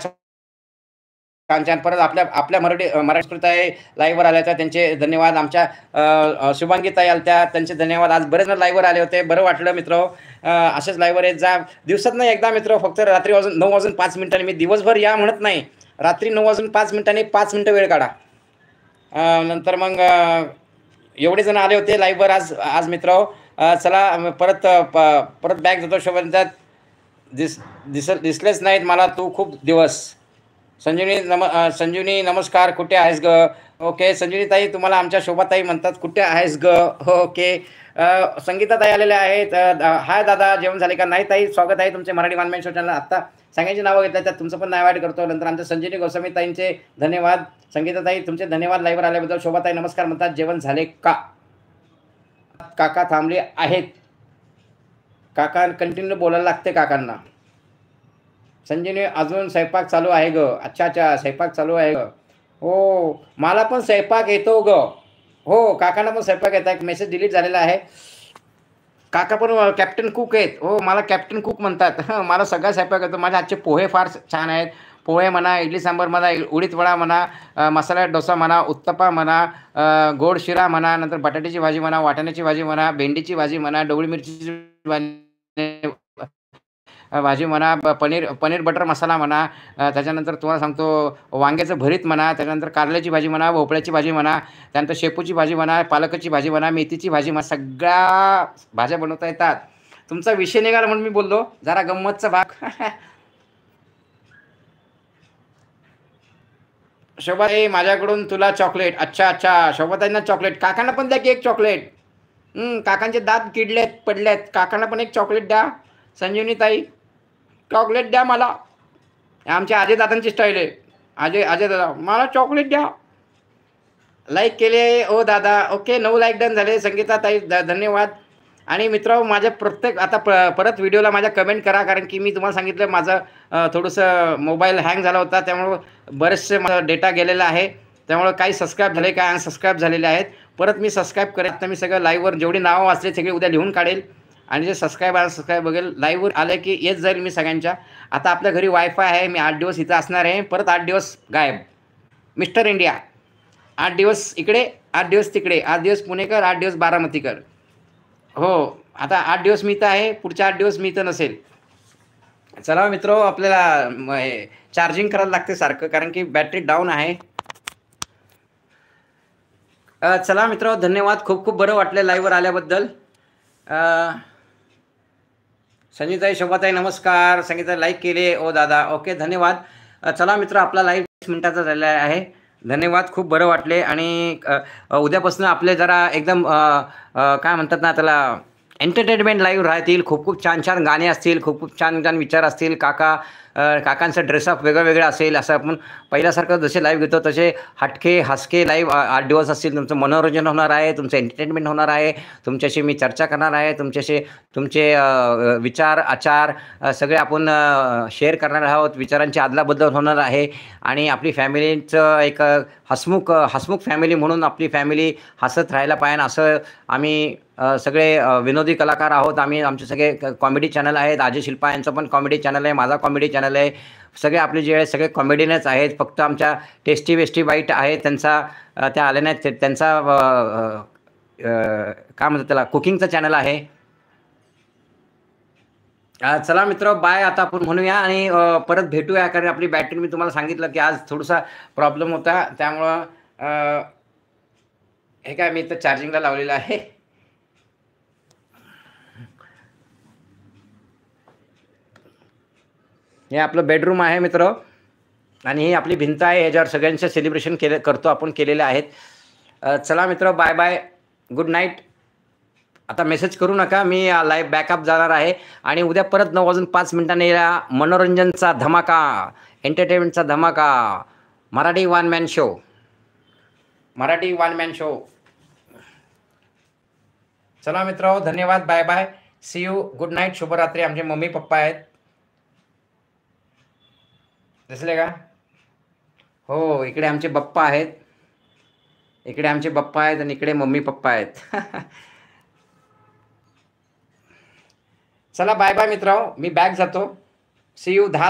छान छान परत आपल्या आपल्या मराठी संस्कृत आहे लाईव्हवर आल्या त्यांचे धन्यवाद. आमच्या शुभांगी ताई आल्या त्यांचे धन्यवाद. आज बरेच जण लाईव्हवर आले होते, बरं वाटलं मित्र. असेच लाईव्हवर येत जा. दिवसातनं एकदा मित्र, फक्त रात्री वाजून 9 वाजून 5 मिनिटांनी. मी दिवसभर या म्हणत नाही, रात्री 9 वाजून 5 मिनिटांनी 5 मिनिटं वेळ काढा. नंतर मग एवढे जण आले होते लाईव्हवर आज आज मित्र. चला परत परत बॅग जातो शोभा. दिसलेच नाहीत मला तू खूप दिवस. संजीवनी नमस्कार, कुठे आहेस ग? ओके संजीवनी ताई, तुम्हाला आमच्या शोभाताई म्हणतात, कुठे आहेस ग? ओके. संगीता ताई आलेल्या आहेत. हाय दादा, जेवण झाले का? नाही ताई, स्वागत आहे तुमचे Marathi one man show channel. आत्ता सगळ्यांची नावं घेतलं, त्यात तुमचं पण नाव ॲड करतो. नंतर आमच्या संजीवनी गोस्वामी ताईंचे धन्यवाद. संगीता ताई तुमचे धन्यवाद लाईव्हवर आल्याबद्दल. शोभाताई नमस्कार म्हणतात, जेवण झाले का? काका थांबले आहेत. काका कंटिन्यू बोलायला लागते काकांना. संजीवनी अजून स्वयंपाक चालू आहे ग. अच्छा अच्छा, स्वयंपाक चालू आहे ग. हो, मला पण स्वयंपाक येतो ग. हो, काकांना पण स्वयंपाक येतात. एक मेसेज डिलीट झालेला आहे. काका पण कॅप्टन कुक आहेत. हो, मला कॅप्टन कुक म्हणतात. मला सगळा स्वयंपाक येतो. माझ्या हातचे पोहे फार छान आहेत. पोहे म्हणा, इडली सांबार म्हणा, उडीद वडा म्हणा, मसाला डोसा म्हणा, उत्तप्पा म्हणा, गोड शिरा म्हणा, नंतर बटाट्याची भाजी म्हणा, वाटाण्याची भाजी म्हणा, भेंडीची भाजी म्हणा, ढोबळी मिरचीची भाजी भाजी म्हणा, पनीर पनीर बटर मसाला म्हणा, त्याच्यानंतर तुम्हाला सांगतो वांग्याचं भरीत म्हणा, त्याच्यानंतर कारल्याची भाजी म्हणा, भोपळ्याची भाजी म्हणा, त्यानंतर शेपूची भाजी म्हणा, पालकाची भाजी म्हणा, मेथीची भाजी म्हणा, सगळ्या भाज्या बनवता येतात. तुमचा विषय निघाला म्हणून मी बोललो, जरा गंमतचा भाग. शोभाताई माझ्याकडून तुला चॉकलेट. अच्छा अच्छा, शोभाताईंना चॉकलेट. काकांना पण द्या की एक चॉकलेट. काकांचे दात किडलेत पडलेत, काकांना पण एक चॉकलेट द्या. संजीवनी ताई चॉकलेट द्या मला. आमच्या अजय दादांची स्टाईल आहे. अजय दादा मला चॉकलेट द्या. लाईक केले ओ दादा. ओके, 9 लाईक डन झाले. संगीता ताई धन्यवाद. आणि मित्र, माझ्या प्रत्येक आता परत व्हिडिओला माझ्या कमेंट करा, कारण की मी तुम्हाला सांगितलं माझं थोडंसं मोबाईल हँग झाला होता, त्यामुळं बरेचसे माझा डेटा गेलेला आहे. त्यामुळं काही सबस्क्राईब झाले, काही अनसबस्क्राईब झालेले आहेत. परत मी सबस्क्राईब करेन. आता मी सगळं लाईव्हवर जेवढी नावं वाचले सगळे उद्या लिहून काढेल, आणि जे सबस्क्राईब अनसबस्क्राईब बघेल लाईव्हवर आलं की येत जाईल मी सगळ्यांच्या. आता आपल्या घरी वायफाय आहे. मी 8 दिवस इथं असणार आहे, परत 8 दिवस गायब. मिस्टर इंडिया 8 दिवस इकडे, 8 दिवस तिकडे, 8 दिवस पुणेकर, 8 दिवस बारामतीकर. हो, आता 8 दिवस मी इथं आहे, पुढच्या 8 दिवस मी इथं नसेल. चला मित्र, आपल्याला चार्जिंग करायला लागते सारखं, कारण की बॅटरी डाऊन आहे. चला मित्र, धन्यवाद. खूप खूप बरं वाटलं लाईव्हवर आल्याबद्दल. संजीताई शोभाताई नमस्कार. संगीता लाईक केले ओ दादा. ओके, धन्यवाद. चला मित्र, आपला लाईव्ह 20 मिनिटाचा झालेला आहे. धन्यवाद, खूप बरं वाटले. आणि उद्यापासून आपले जरा एकदम काय म्हणतात ना त्याला, एंटरटेनमेंट लाईव्ह राहतील. खूप खूप छान छान गाणे असतील, खूप खूप छान छान विचार असतील. काकांचं ड्रेसअप वेगळं वेगळं असेल. असं आपण पहिल्यासारखं जसे लाईव्ह घेतो तसे हटके हसके लाईव्ह 8 दिवस असतील. तुमचं मनोरंजन होणार आहे, तुमचं एंटरटेनमेंट होणार आहे. तुमच्याशी मी चर्चा करणार आहे. तुमचे विचार आचार सगळे आपण शेअर करणार आहोत. विचारांची अदलाबदल होणार आहे. आणि आपली फॅमिलीचं एक हसमुख फॅमिली म्हणून आपली फॅमिली हसत राहायला पाहिजे, असं आम्ही सगळे विनोदी कलाकार आहोत. आमचे सगळे कॉमेडी चॅनल आहेत. अजय शिल्पा यांचं पण कॉमेडी चॅनल आहे, माझा कॉमेडी चॅनल आहे. सगळे आपले जे आहे सगळे कॉमेडीनेच आहेत. फक्त आमच्या टेस्टी वेस्टी बाईट आहे त्यांचा त्या आल्या नाहीत. त्यांचा काय म्हणतात त्याला, कुकिंगचा चॅनल आहे. चला मित्र, बाय. आता आपण म्हणूया आणि परत भेटूया, कारण आपली बॅटरी मी तुम्हाला सांगितलं की आज थोडासा प्रॉब्लेम होता, त्यामुळं हे काय मी इथं चार्जिंगला लावलेलं आहे. हे आपलं बेडरूम आहे मित्र, आणि ही आपली भिंत आहे. ह्याच्यावर सगळ्यांचं सेलिब्रेशन करतो आपण, केलेले आहेत. चला मित्र, बाय बाय, गुड नाईट. आता मेसेज करू नका, मी लाईव्ह बॅकअप जाणार आहे. आणि उद्या परत 9 वाजून 5 मिनिटांनी मनोरंजनचा धमाका, एंटरटेनमेंटचा धमाका, मराठी वन मॅन शो. चला मित्र, धन्यवाद, bye bye, see you, good night, शुभरात्री. आमचे मम्मी पप्पा आहेत, दिसले का? हो, इकडे आमचे बप्पा आहेत, आणि इकडे मम्मी पप्पा आहेत. चला बाय बाय मित्र, मी बॅग जातो. See you. 10